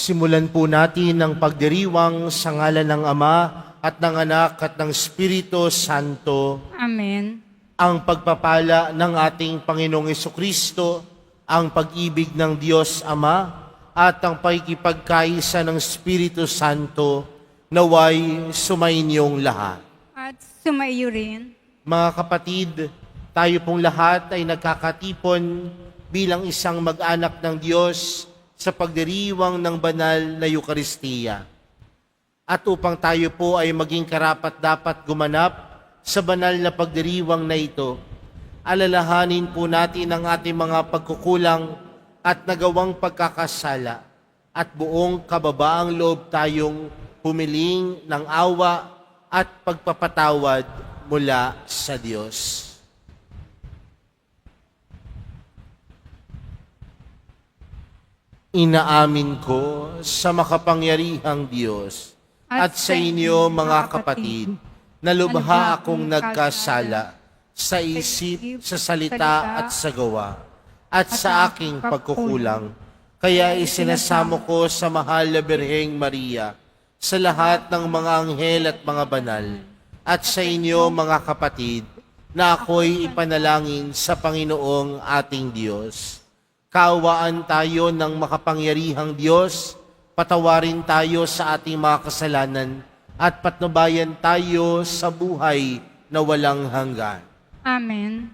Simulan po natin ang pagdiriwang sa ngalan ng Ama at ng Anak at ng Espiritu Santo. Amen. Ang pagpapala ng ating Panginoong Jesucristo, ang pag-ibig ng Diyos Ama, at ang pakikipagkaisa ng Espiritu Santo, naway sumainyong lahat. At sumaiyo rin. Mga kapatid, tayo pong lahat ay nagkakatipon bilang isang mag-anak ng Diyos sa pagdiriwang ng banal na Eukaristiya. At upang tayo po ay maging karapat-dapat gumanap sa banal na pagdiriwang na ito, alalahanin po natin ang ating mga pagkukulang at nagawang pagkakasala at buong kababaang loob tayong pumiling ng awa at pagpapatawad mula sa Diyos. Inaamin ko sa makapangyarihang Diyos at sa inyo mga kapatid na lubha akong nagkasala sa isip, sa salita at sa gawa at sa aking pagkukulang. Kaya isinasamo ko sa mahal na Birheng Maria, sa lahat ng mga anghel at mga banal, at sa inyo mga kapatid na ako'y ipanalangin sa Panginoong ating Diyos. Kaawaan tayo ng makapangyarihang Diyos, patawarin tayo sa ating mga kasalanan, at patnubayan tayo sa buhay na walang hanggan. Amen.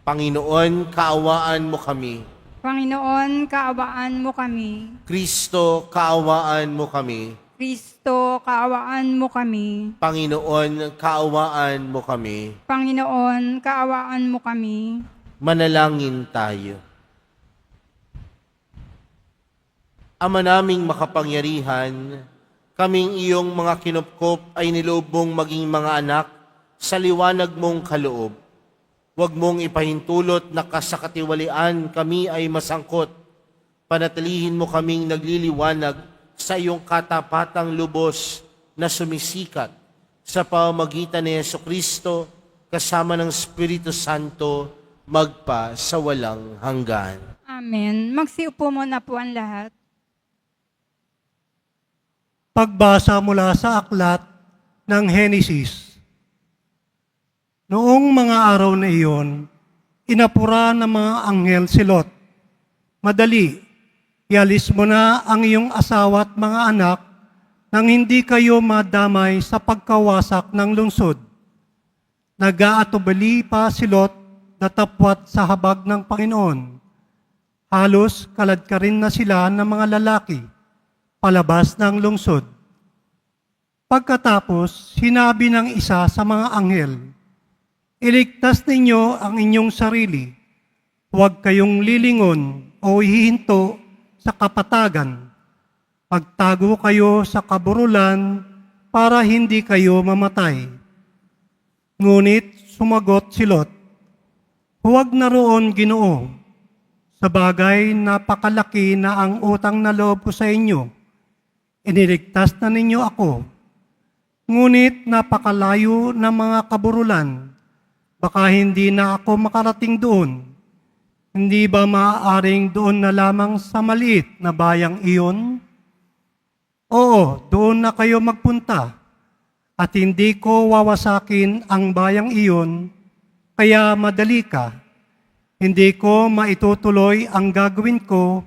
Panginoon, kaawaan mo kami. Panginoon, kaawaan mo kami. Kristo, kaawaan mo kami. Kristo, kaawaan mo kami. Panginoon, kaawaan mo kami. Panginoon, kaawaan mo kami. Manalangin tayo. Ama naming makapangyarihan, kaming iyong mga kinupkop ay niloob mong maging mga anak sa liwanag mong kaloob. Huwag mong ipahintulot na kasakatiwalian kami ay masangkot. Panatilihin mo kaming nagliliwanag sa iyong katapatang lubos na sumisikat sa pamamagitan ni Jesucristo kasama ng Espiritu Santo magpa sa walang hanggan. Amen. Magsiupo muna po ang lahat. Pagbasa mula sa aklat ng Henesis. Noong mga araw na iyon, inapura ng mga anghel si Lot. Madali, ialis mo na ang iyong asawa at mga anak nang hindi kayo madamay sa pagkawasak ng lungsod. Nag-aatubali pa si Lot natapwat sa habag ng Panginoon. Halos kaladkarin na sila ng mga lalaki palabas ng lungsod. Pagkatapos, sinabi ng isa sa mga anghel, iligtas ninyo ang inyong sarili. Huwag kayong lilingon o hihinto sa kapatagan. Pagtago kayo sa kaburulan para hindi kayo mamatay. Ngunit sumagot si Lot, huwag na roon, Ginoo. Sabagay, napakalaki na ang utang na loob ko sa inyo. Iniligtas na ninyo ako. Ngunit napakalayo ng mga kaburulan. Baka hindi na ako makarating doon. Hindi ba maaaring doon na lamang sa maliit na bayang iyon? Oo, doon na kayo magpunta. At hindi ko wawasakin ang bayang iyon, kaya madali ka. Hindi ko maitutuloy ang gagawin ko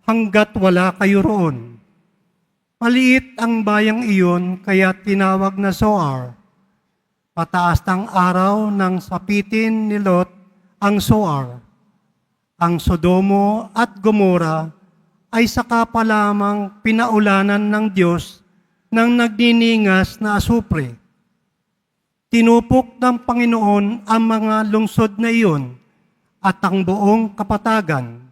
hanggat wala kayo roon. Maliit ang bayang iyon, kaya tinawag na Zoar. Pataas ng araw nang sapitin ni Lot ang Zoar. Ang Sodomo at Gomora ay saka pa lamang pinaulanan ng Diyos ng nagniningas na asupre. Tinupok ng Panginoon ang mga lungsod na iyon at ang buong kapatagan.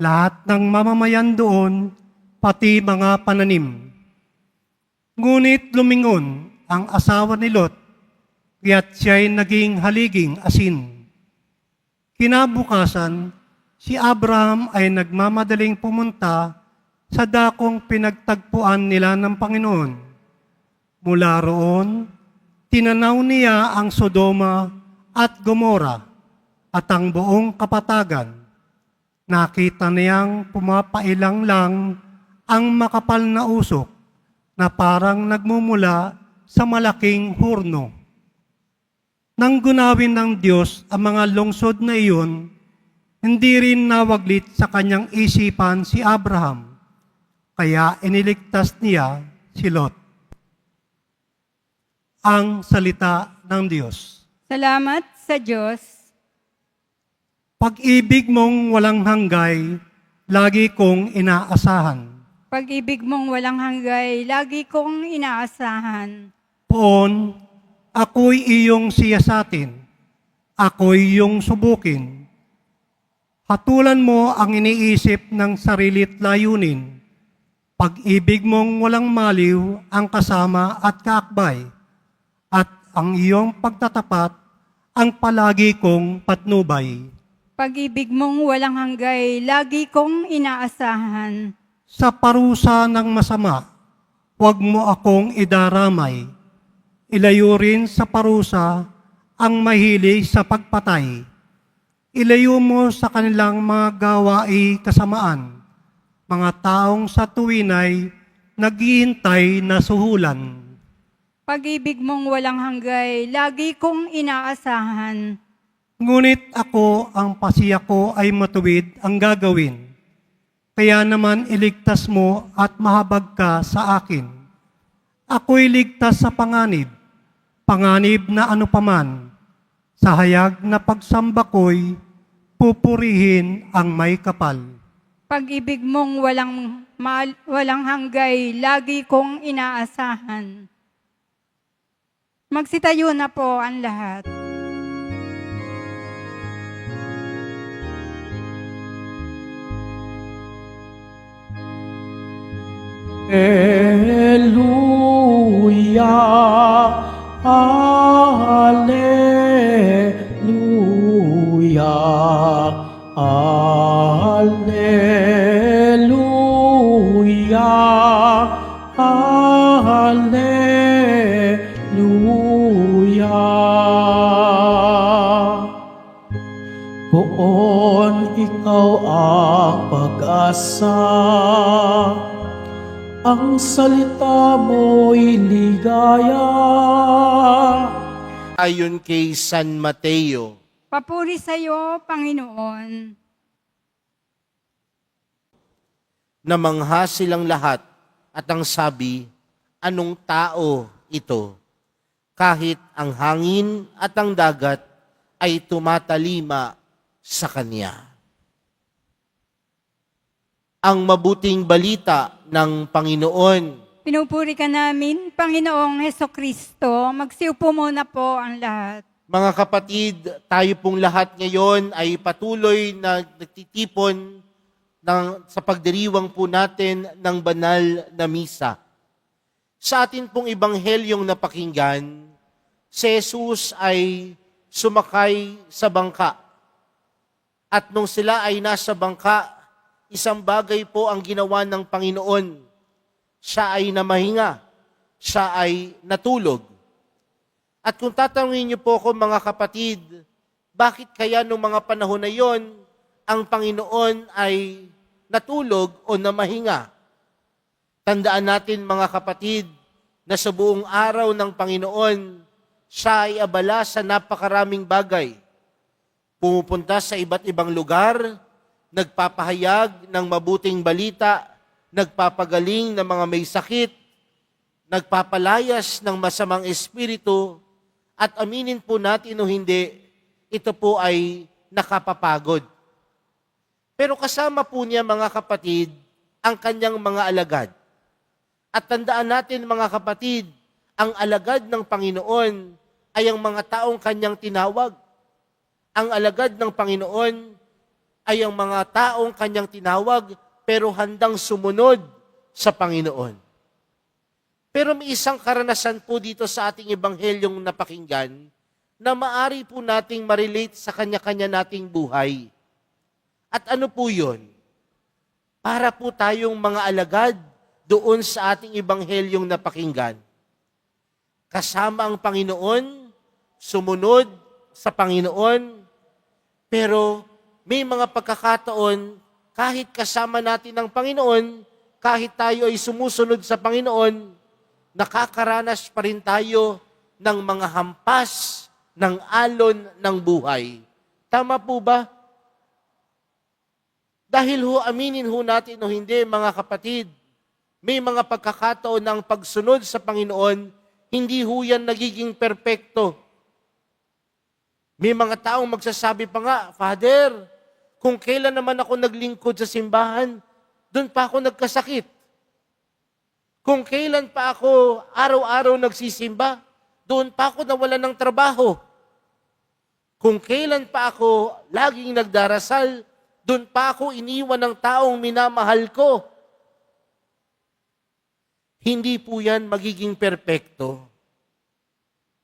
Lahat ng mamamayan doon, pati mga pananim. Ngunit lumingon ang asawa ni Lot, kaya't siya'y naging haliging asin. Kinabukasan, si Abraham ay nagmamadaling pumunta sa dakong pinagtagpuan nila ng Panginoon. Mula roon, tinanaw niya ang Sodoma at Gomora at ang buong kapatagan. Nakita niyang pumapailang lang ang makapal na usok na parang nagmumula sa malaking hurno. Nang gunawin ng Diyos ang mga lungsod na iyon, hindi rin nawaglit sa kanyang isipan si Abraham, kaya iniligtas niya si Lot. Ang salita ng Diyos. Salamat sa Diyos. Pag-ibig mong walang hanggay, lagi kong inaasahan. Pag-ibig mong walang hanggay, lagi kong inaasahan. Poon, ako'y iyong siyasatin, ako'y iyong subukin. Hatulan mo ang iniisip ng sarilit layunin. Pag-ibig mong walang maliw ang kasama at kaakbay, at ang iyong pagtatapat ang palagi kong patnubay. Pag-ibig mong walang hanggay, lagi kong inaasahan. Sa parusa ng masama, huwag mo akong idaramay. Ilayo rin sa parusa ang mahilig sa pagpatay. Ilayo mo sa kanilang mga gawa'i kasamaan, mga taong sa tuwinay naghihintay na suhulan. Pag-ibig mong walang hanggay, lagi kong inaasahan. Ngunit ako ang pasiya ko ay matuwid ang gagawin. Kaya naman iligtas mo at mahabag ka sa akin. Ako'y ligtas sa panganib na ano paman. Sa hayag na pagsamba ko'y pupurihin ang may kapal. Pag-ibig mong walang hanggay, lagi kong inaasahan. Magsitayo na po ang lahat. Alleluia, Alleluia, Alleluia, Alleluia. Poon ikaw ang pag-asa, ang salita mo'y ligaya. Ayon kay San Mateo, Papuri sa iyo, Panginoon. namangha silang lahat at ang sabi, anong tao ito? Kahit ang hangin at ang dagat ay tumatalima sa kanya. Ang mabuting balita ng Panginoon. Pinupuri ka namin, Panginoong Hesukristo. Magsiupo muna po ang lahat. Mga kapatid, tayo pong lahat ngayon ay patuloy na nagtitipon sa pagdiriwang po natin ng banal na misa. Sa atin pong ibanghelyong napakinggan, si Jesus ay sumakay sa bangka. At nung sila ay nasa bangka, isang bagay po ang ginawa ng Panginoon. Siya ay namahinga. Siya ay natulog. At kung tatanungin niyo po ako mga kapatid, bakit kaya nung mga panahon na yon, ang Panginoon ay natulog o namahinga? Tandaan natin mga kapatid, na sa buong araw ng Panginoon, siya ay abala sa napakaraming bagay. Pumupunta sa iba't ibang lugar, nagpapahayag ng mabuting balita, nagpapagaling ng mga may sakit, nagpapalayas ng masamang espiritu, at aminin po natin o hindi, ito po ay nakapapagod. Pero kasama po niya mga kapatid, ang kanyang mga alagad. At tandaan natin mga kapatid, ang alagad ng Panginoon ay ang mga taong kanyang tinawag. Ang alagad ng Panginoon ay ang mga taong kanyang tinawag pero handang sumunod sa Panginoon. Pero may isang karanasan po dito sa ating ebanghelyong napakinggan na maari po nating ma-relate sa kanya-kanya nating buhay. At ano po yun? Para po tayong mga alagad doon sa ating ebanghelyong napakinggan. Kasama ang Panginoon, sumunod sa Panginoon, pero may mga pagkakataon, kahit kasama natin ang Panginoon, kahit tayo ay sumusunod sa Panginoon, nakakaranas pa rin tayo ng mga hampas ng alon ng buhay. Tama po ba? Dahil aminin natin o hindi, mga kapatid, may mga pagkakataon ng pagsunod sa Panginoon, hindi yan nagiging perpekto. May mga taong magsasabi pa nga, Father, kung kailan naman ako naglingkod sa simbahan, doon pa ako nagkasakit. Kung kailan pa ako araw-araw nagsisimba, doon pa ako nawalan ng trabaho. Kung kailan pa ako laging nagdarasal, doon pa ako iniwan ng taong minamahal ko. Hindi po yan magiging perpekto.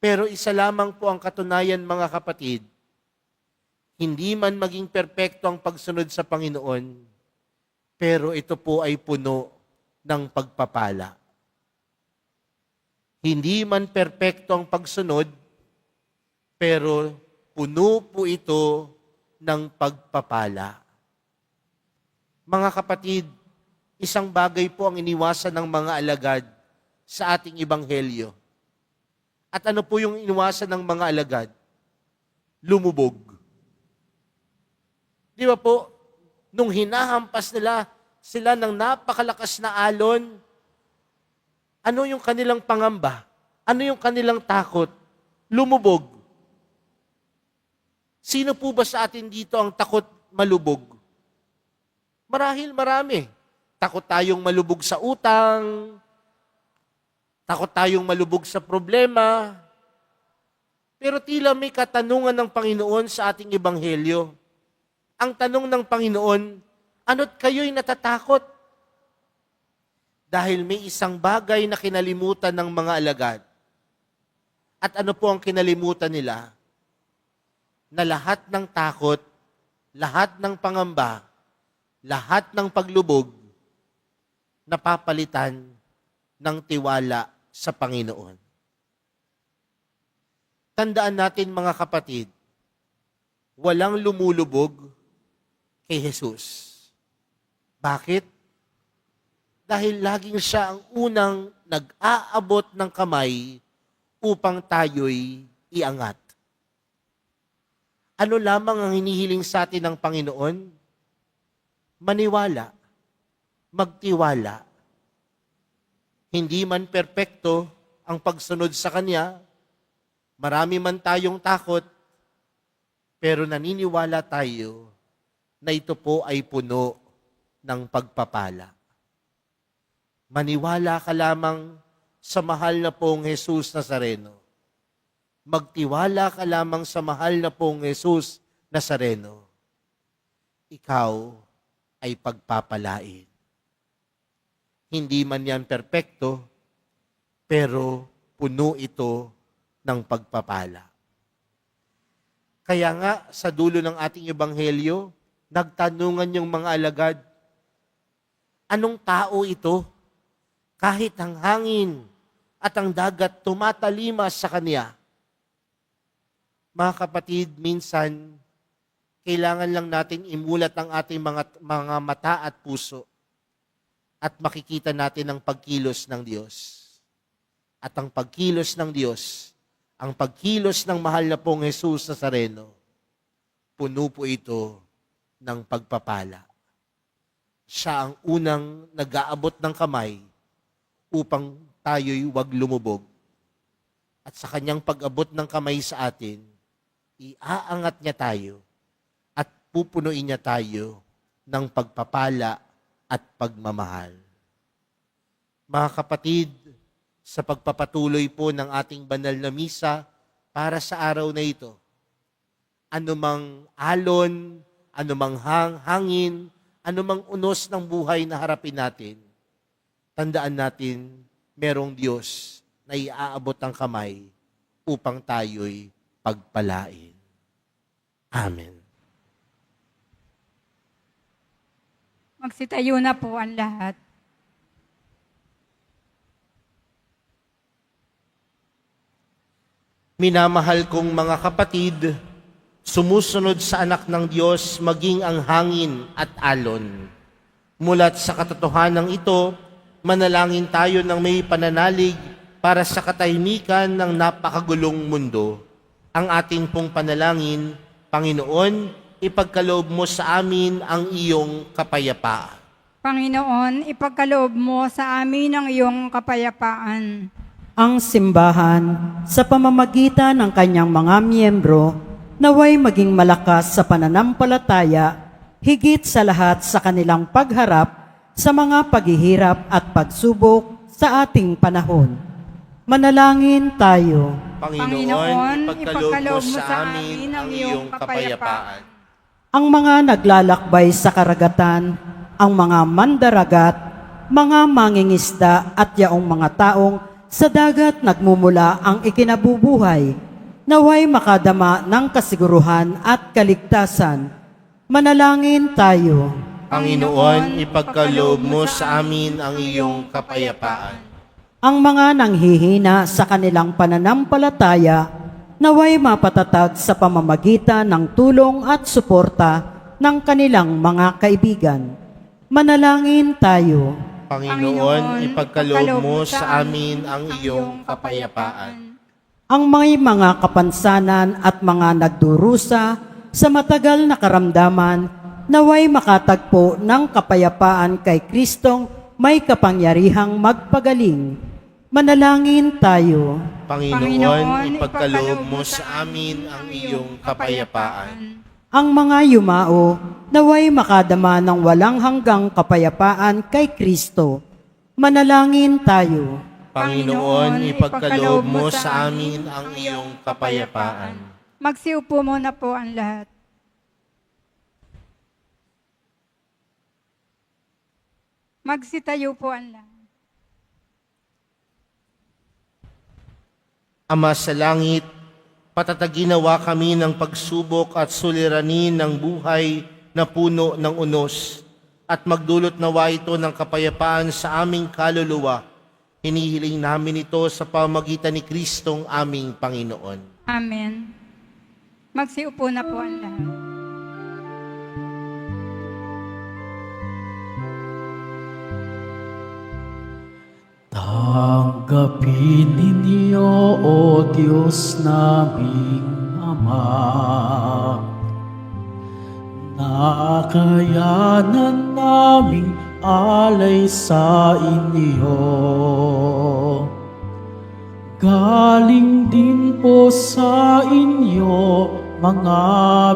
Pero isa lamang po ang katunayan, mga kapatid, hindi man maging perpekto ang pagsunod sa Panginoon, pero ito po ay puno ng pagpapala. Hindi man perpekto ang pagsunod, pero puno po ito ng pagpapala. Mga kapatid, isang bagay po ang iniwasan ng mga alagad sa ating ebanghelyo. At ano po yung iniwasan ng mga alagad? Lumubog. Di ba po, nung hinahampas sila ng napakalakas na alon, ano yung kanilang pangamba? Ano yung kanilang takot? Lumubog. Sino po ba sa atin dito ang takot malubog? Marahil marami. Takot tayong malubog sa utang, takot tayong malubog sa problema. Pero tila may katanungan ng Panginoon sa ating ebanghelyo. Ang tanong ng Panginoon, ano't kayo'y natatakot? Dahil may isang bagay na kinalimutan ng mga alagad. At ano po ang kinalimutan nila? Na lahat ng takot, lahat ng pangamba, lahat ng paglubog, napapalitan ng tiwala sa Panginoon. Tandaan natin, mga kapatid, walang lumulubog kay Jesus. Bakit? Dahil laging siya ang unang nag-aabot ng kamay upang tayo'y iangat. Ano lamang ang hinihiling sa atin ng Panginoon? Maniwala, magtiwala. Hindi man perpekto ang pagsunod sa Kanya, marami man tayong takot, pero naniniwala tayo na ito po ay puno ng pagpapala. Maniwala ka lamang sa mahal na pong Jesus Nazareno. Magtiwala ka lamang sa mahal na pong Jesus Nazareno. Ikaw ay pagpapalain. Hindi man yan perpekto, pero puno ito ng pagpapala. Kaya nga, sa dulo ng ating ebanghelyo, nagtanungan yung mga alagad, anong tao ito? Kahit ang hangin at ang dagat tumatalima sa kanya. Mga kapatid, minsan, kailangan lang natin imulat ang ating mga mata at puso at makikita natin ang pagkilos ng Diyos. At ang pagkilos ng Diyos, ang pagkilos ng mahal na pong Jesus Nazareno, puno po ito ng pagpapala. Siya ang unang nag-aabot ng kamay upang tayo'y wag lumubog. At sa kanyang pag-abot ng kamay sa atin, iaangat niya tayo at pupunuin niya tayo ng pagpapala at pagmamahal. Mga kapatid, sa pagpapatuloy po ng ating banal na misa para sa araw na ito, anumang alon, anumang hangin, anumang unos ng buhay na harapin natin, tandaan natin, merong Diyos na iaabot ang kamay upang tayo'y pagpalain. Amen. Magsitayo na po ang lahat. Minamahal kong mga kapatid, sumusunod sa anak ng Diyos maging ang hangin at alon. Mulat sa katotohanan ito, manalangin tayo ng may pananalig para sa katahimikan ng napakagulong mundo. Ang ating pong panalangin, Panginoon, ipagkaloob mo sa amin ang iyong kapayapaan. Panginoon, ipagkaloob mo sa amin ang iyong kapayapaan. Ang simbahan sa pamamagitan ng kanyang mga miyembro naway maging malakas sa pananampalataya higit sa lahat sa kanilang pagharap sa mga paghihirap at pagsubok sa ating panahon. Manalangin tayo. Panginoon, ipagkaloob mo sa amin ang iyong kapayapaan. Ang mga naglalakbay sa karagatan, ang mga mandaragat, mga mangingisda at yaong mga taong sa dagat nagmumula ang ikinabubuhay, naway makadama ng kasiguruhan at kaligtasan. Manalangin tayo. Panginoon, ipagkaloob mo sa amin ang iyong kapayapaan. Ang mga nanghihina sa kanilang pananampalataya, naway mapatatag sa pamamagitan ng tulong at suporta ng kanilang mga kaibigan. Manalangin tayo. Panginoon, ipagkaloob mo sa amin ang iyong kapayapaan. Ang mga kapansanan at mga nagdurusa sa matagal na karamdaman, naway makatagpo ng kapayapaan kay Kristong may kapangyarihang magpagaling. Manalangin tayo. Panginoon, ipagkaloob mo sa amin ang iyong kapayapaan. Ang mga yumao, naway makadama ng walang hanggang kapayapaan kay Kristo. Manalangin tayo. Panginoon, ipagkaloob mo sa amin ang iyong kapayapaan. Magsiupo muna po ang lahat. Magsitayo po ang lahat. Ama sa langit, patataginawa kami ng pagsubok at suliranin ng buhay na puno ng unos at magdulot nawa ito ng kapayapaan sa aming kaluluwa. Hinihiling namin ito sa pamamagitan ni Kristong aming Panginoon. Amen. Magsiupo na po ang lahat. Tanggapin ninyo, O Diyos naming Ama, nakayanan naming alay sa inyo. Galing din po sa inyo mga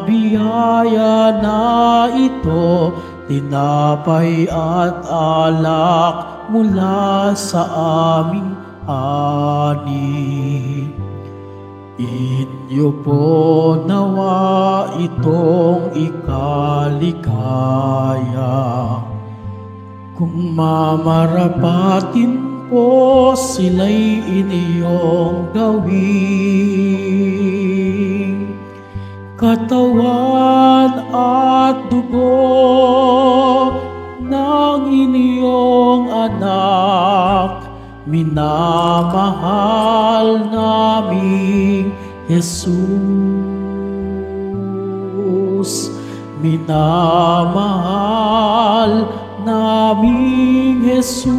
biyaya na ito, tinapay at alak mula sa aming ani. Inyo po nawa itong ikaligaya. Kung mamarapatin po sila'y inyong gawin. Katawan at dugo ng inyong anak, minamahal naming Jesus. Minamahal naming Jesus.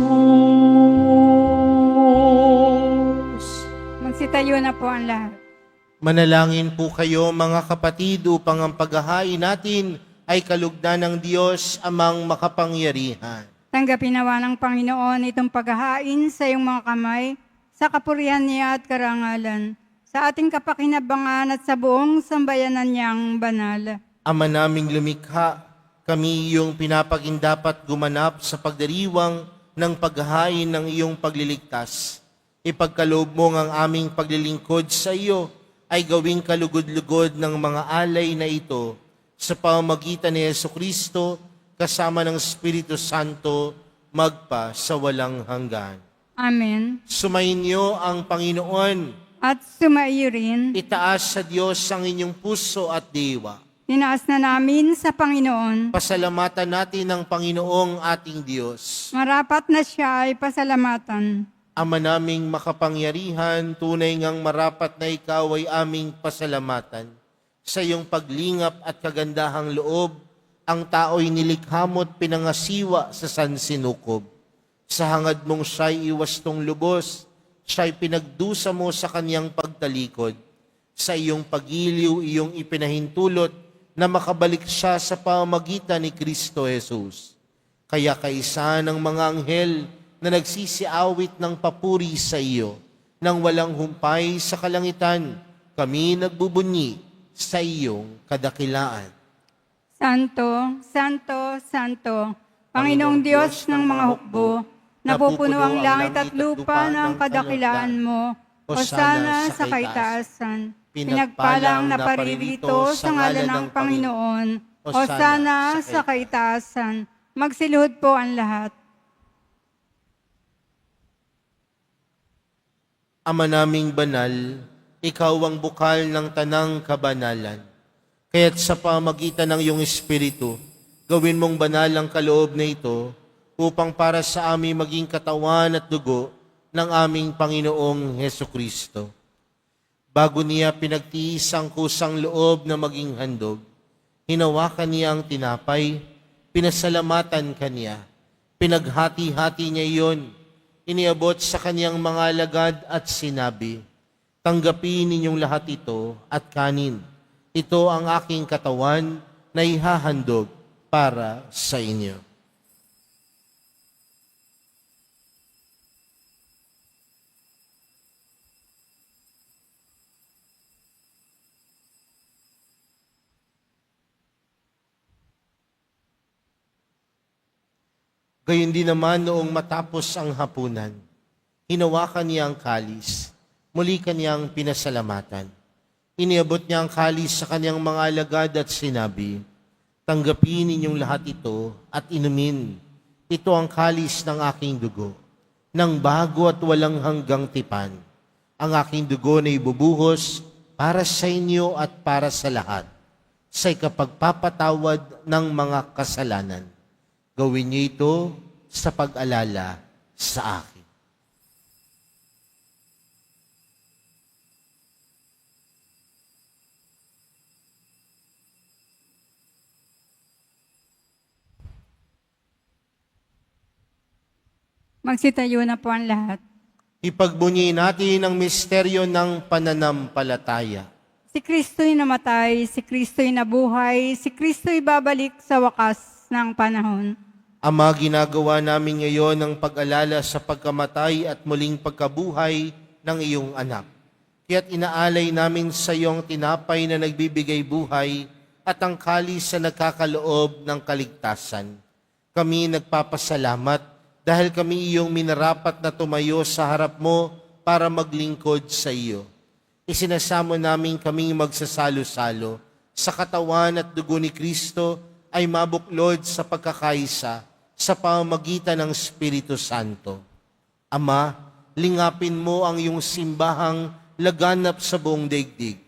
Magsitayo na po ang lahat. Manalangin po kayo mga kapatid upang ang paghahain natin ay kalugdan ng Diyos amang makapangyarihan. Tanggapin nawa ng Panginoon itong paghahain sa iyong mga kamay, sa kapurihan niya at karangalan, sa ating kapakinabangan at sa buong sambayanan niyang banal. Ama naming lumikha, kami iyong pinapagindapat gumanap sa pagdiriwang ng paghahain ng iyong pagliligtas. Ipagkaloob mo ang aming paglilingkod sa iyo ay gawing kalugod-lugod ng mga alay na ito sa pamamagitan ni Jesucristo kasama ng Espiritu Santo magpa sa walang hanggan. Amen. Sumainyo ang Panginoon. At sumaiyo rin, Itaas sa Diyos ang inyong puso at diwa. tinaas na namin sa Panginoon. Pasalamatan natin ang Panginoong ating Diyos. Marapat na siya ay pasalamatan. Ama naming makapangyarihan, tunay ngang marapat na ikaw ay aming pasalamatan sa iyong paglingap at kagandahang loob Ang tao'y nilikha mo't pinangasiwa sa sansinukob. Sa hangad mong siya'y iwastong lubos, siya'y pinagdusa mo sa kaniyang pagtalikod. Sa iyong pagiliw, iyong ipinahintulot na makabalik siya sa pamamagitan ni Kristo Jesus. Kaya kaisa ng mga anghel na nagsisiawit ng papuri sa iyo, nang walang humpay sa kalangitan, kami nagbubunyi sa iyong kadakilaan. Santo, Santo, Santo, Panginoong Diyos ng mga hukbo, napupuno ang langit at lupa ng kadakilaan mo. Hosana sa kaitaasan. Pinagpalang na paririto sa ngalan ng Panginoon. Hosana sa kaitaasan. Magsiluhod po ang lahat. Ama naming banal, ikaw ang bukal ng tanang kabanalan. Kaya't sa pamagitan ng iyong Espiritu, gawin mong banal ang kaloob na ito upang para sa amin maging katawan at dugo ng aming Panginoong Hesukristo. Bago niya pinagtiis ang kusang loob na maging handog, hinawakan niya ang tinapay, pinasalamatan kaniya, pinaghati-hati niya iyon, iniabot sa kaniyang mga alagad at sinabi, tanggapin ninyong lahat ito at kanin. Ito ang aking katawan na ihahandog para sa inyo. Gayon din naman noong matapos ang hapunan, hinawakan niya ang kalis, muli kaniyang pinasalamatan. Iniabot niya ang kalis sa kaniyang mga alagad at sinabi, tanggapin ninyong lahat ito at inumin. Ito ang kalis ng aking dugo, ng bago at walang hanggang tipan. Ang aking dugo na ibubuhos para sa inyo at para sa lahat, sa ikapagpapatawad ng mga kasalanan. Gawin niyo ito sa pag-alala sa akin. Magsitayo na po ang lahat. Ipagbunyi natin ang misteryo ng pananampalataya. Si Kristo'y namatay, si Kristo'y nabuhay, si Kristo'y babalik sa wakas ng panahon. Ama, ginagawa namin ngayon ang pag-alala sa pagkamatay at muling pagkabuhay ng iyong anak. Kaya't inaalay namin sa iyong tinapay na nagbibigay buhay at ang kalis na nagkakaloob ng kaligtasan. Kami nagpapasalamat dahil kami iyong minarapat na tumayo sa harap mo para maglingkod sa iyo. Isinasamo namin kaming magsasalo-salo sa katawan at dugo ni Kristo ay mabuklod sa pagkakaisa sa pamamagitan ng Espiritu Santo. Ama, lingapin mo ang iyong simbahang laganap sa buong daigdig.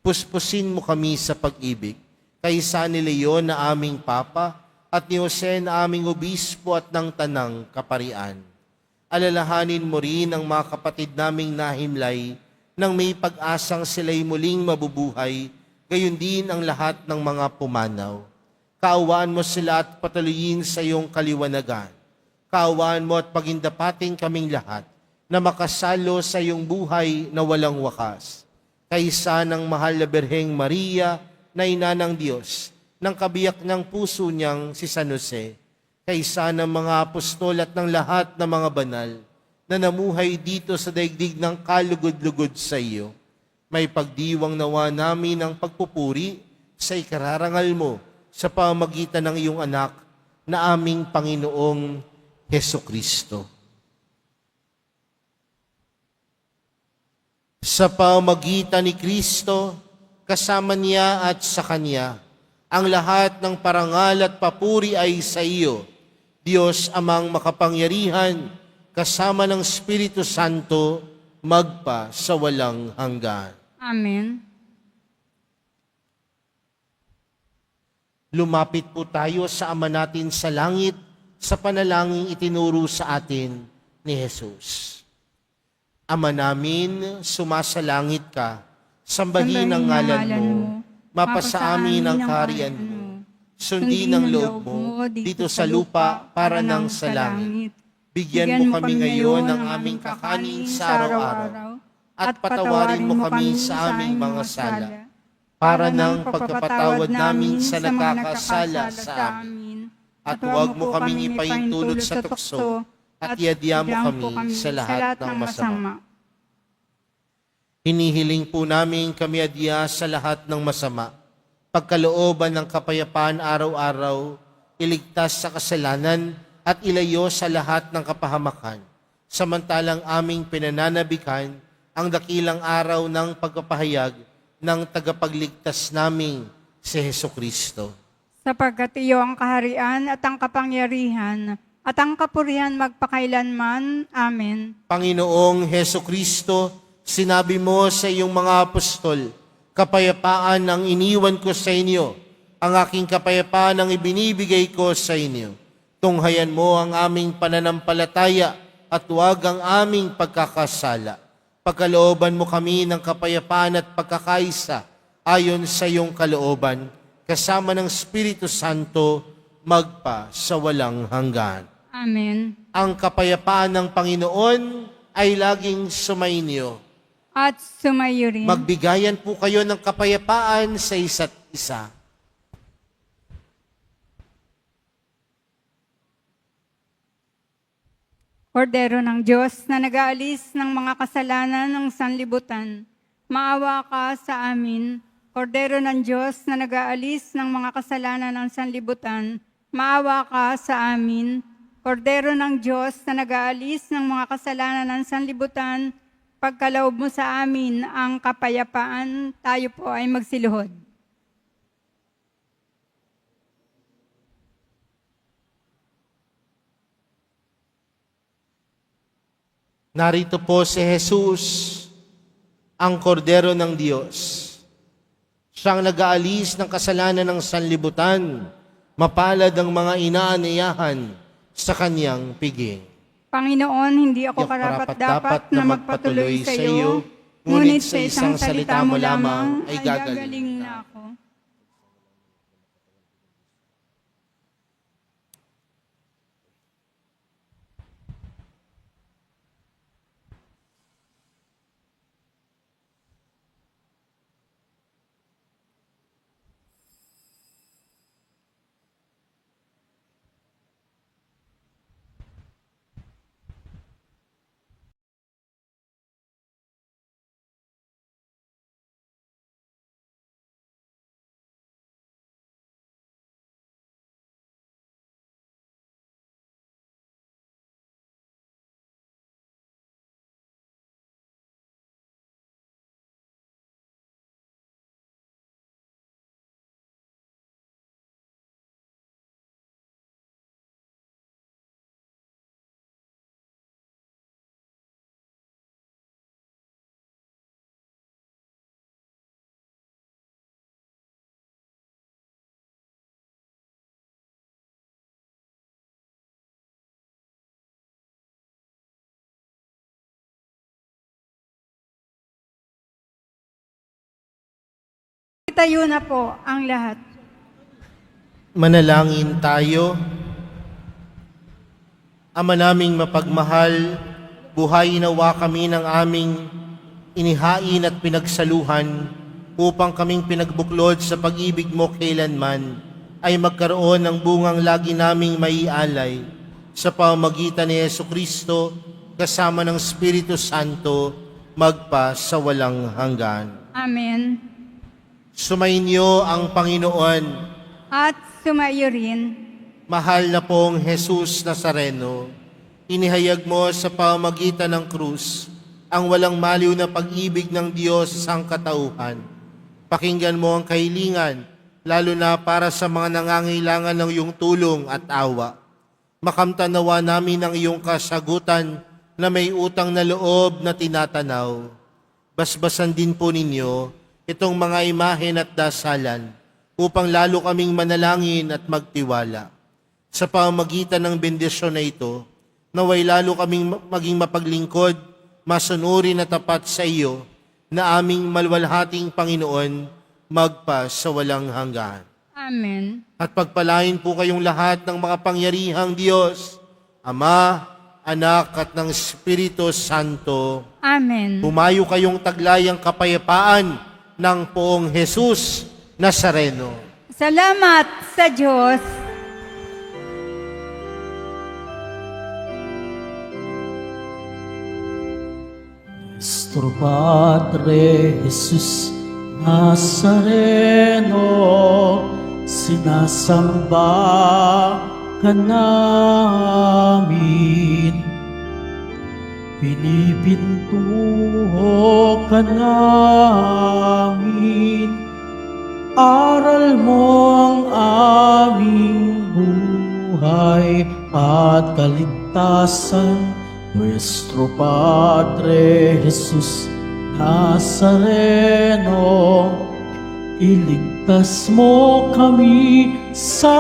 Puspusin mo kami sa pag-ibig. Kaysa ni Leon na aming Papa at ni Jose na aming Obispo at ng Tanang Kaparian. Alalahanin mo rin ang mga kapatid naming nahimlay nang may pag-asang sila'y muling mabubuhay, gayon din ang lahat ng mga pumanaw. Kaawaan mo sila at patuloyin sa iyong kaliwanagan. Kaawaan mo at pagindapating kaming lahat na makasalo sa iyong buhay na walang wakas. Kaysa ng mahal na Birheng Maria na ina ng Diyos, ng kabiyak ng puso niyang si San Jose, kaysa ng mga apostol at ng lahat ng mga banal na namuhay dito sa daigdig ng kalugod-lugod sa iyo. May pagdiwang nawa namin ang pagpupuri sa ikararangal mo sa pamamagitan ng iyong anak na aming Panginoong Hesukristo. Sa pamamagitan ni Kristo, kasama niya at sa Kanya, ang lahat ng parangal at papuri ay sa iyo, Diyos amang makapangyarihan, kasama ng Espiritu Santo, magpa sa walang hanggan. Amen. Lumapit po tayo sa Ama natin sa langit sa panalangin itinuro sa atin ni Jesus. Ama namin, sumasalangit ka, sambahin ang ngalan mo, mapasa amin ang kaharian mo, sundin ang loob mo dito sa lupa para nang sa langit. Bigyan mo kami ngayon ng aming kakanin sa araw-araw at patawarin mo kami sa aming mga sala para ng pagkapatawad namin sa nagkakasala sa amin. At huwag mo kaming ipahintulot sa tukso at iadya mo kami sa lahat ng masama. Hinihiling po namin kami adya sa lahat ng masama, pagkalooban ng kapayapaan araw-araw, iligtas sa kasalanan at ilayo sa lahat ng kapahamakan, samantalang aming pinananabikan ang dakilang araw ng pagpapahayag ng tagapagligtas naming si Hesukristo. Sapagkat iyo ang kaharian at ang kapangyarihan at ang kapurihan magpakailanman. Amen. Panginoong Hesukristo, sinabi mo sa iyong mga apostol, kapayapaan ang iniwan ko sa inyo, ang aking kapayapaan ang ibinibigay ko sa inyo. Tunghayan mo ang aming pananampalataya at huwag ang aming pagkakasala. Pagkalooban mo kami ng kapayapaan at pagkakaisa ayon sa iyong kalooban, kasama ng Espiritu Santo, magpa sa walang hanggan. Amen. Ang kapayapaan ng Panginoon ay laging sumainyo. At sumayo rin. Magbigayan po kayo ng kapayapaan sa isa't isa. Kordero ng Diyos na nag-aalis ng mga kasalanan ng sanlibutan, maawa ka sa amin. Kordero ng Diyos na nag-aalis ng mga kasalanan ng sanlibutan, maawa ka sa amin. Kordero ng Diyos na nag-aalis ng mga kasalanan ng sanlibutan, pagkaloob mo sa amin ang kapayapaan, tayo po ay magsiluhod. Narito po si Jesus, ang kordero ng Diyos. Siyang nag-aalis ng kasalanan ng sanlibutan, mapalad ang mga inaaniyahan sa kanyang piging. Panginoon, hindi ako karapat-dapat na magpatuloy sa iyo, ngunit sa isang salita mo lamang ay gagaling na ako. Tayo na po ang lahat. Manalangin tayo. Ama naming mapagmahal, buhayin nawa kami ng aming inihain at pinagsaluhan upang kaming pinagbuklod sa pag-ibig mo kailanman ay magkaroon ng bungang lagi naming maialay sa pamamagitan ni Hesukristo kasama ng Espiritu Santo magpa sa walang hanggan. Amen. Sumainyo ang Panginoon. At sumayo rin. Mahal na pong Jesus Nazareno, inihayag mo sa pamamagitan ng krus ang walang maliw na pag-ibig ng Diyos sa sangkatauhan. Pakinggan mo ang kahilingan, lalo na para sa mga nangangailangan ng iyong tulong at awa. Makamtanawa namin ang iyong kasagutan na may utang na loob na tinatanaw. Basbasan din po ninyo itong mga imahen at dasalan upang lalo kaming manalangin at magtiwala. Sa pamamagitan ng bendisyon na ito, naway lalo kaming maging mapaglingkod, masunurin at tapat sa iyo na aming malwalhating Panginoon magpa sa walang hanggan. Amen. At pagpalain po kayong lahat ng makapangyarihang Diyos, Ama, Anak at ng Espiritu Santo. Amen. Humayo kayong taglayang kapayapaan ng poong Jesus Nazareno. Salamat sa Diyos. Nuestro Padre Jesus Nazareno, sinasamba ka namin. Pinipintuho ka namin. Aral mo ang aming buhay at kaligtasan. Nuestro Padre Jesus Nazareno, iligtas mo kami sa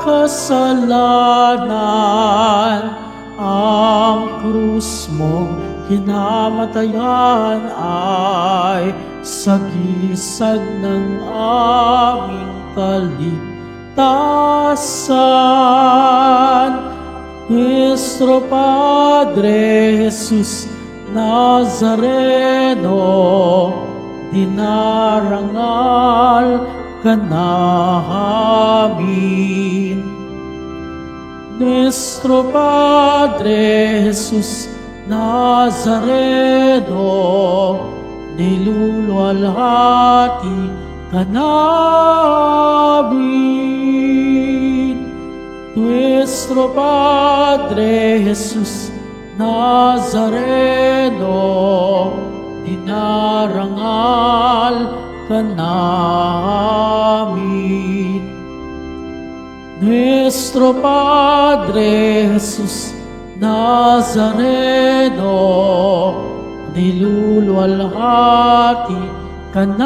kasalanan. Ang krus mong kinamatayan ay sagisag ng aming kaligtasan. Nuestro Padre Jesus Nazareno, dinarangal ka namin. Nuestro Padre Jesus Nazareno, niluluwalhati ka namin. Nuestro Padre Jesus Nazareno, dinarangal ka namin. Nuestro Padre Jesus Nazareno, niluluwalhati ka namin.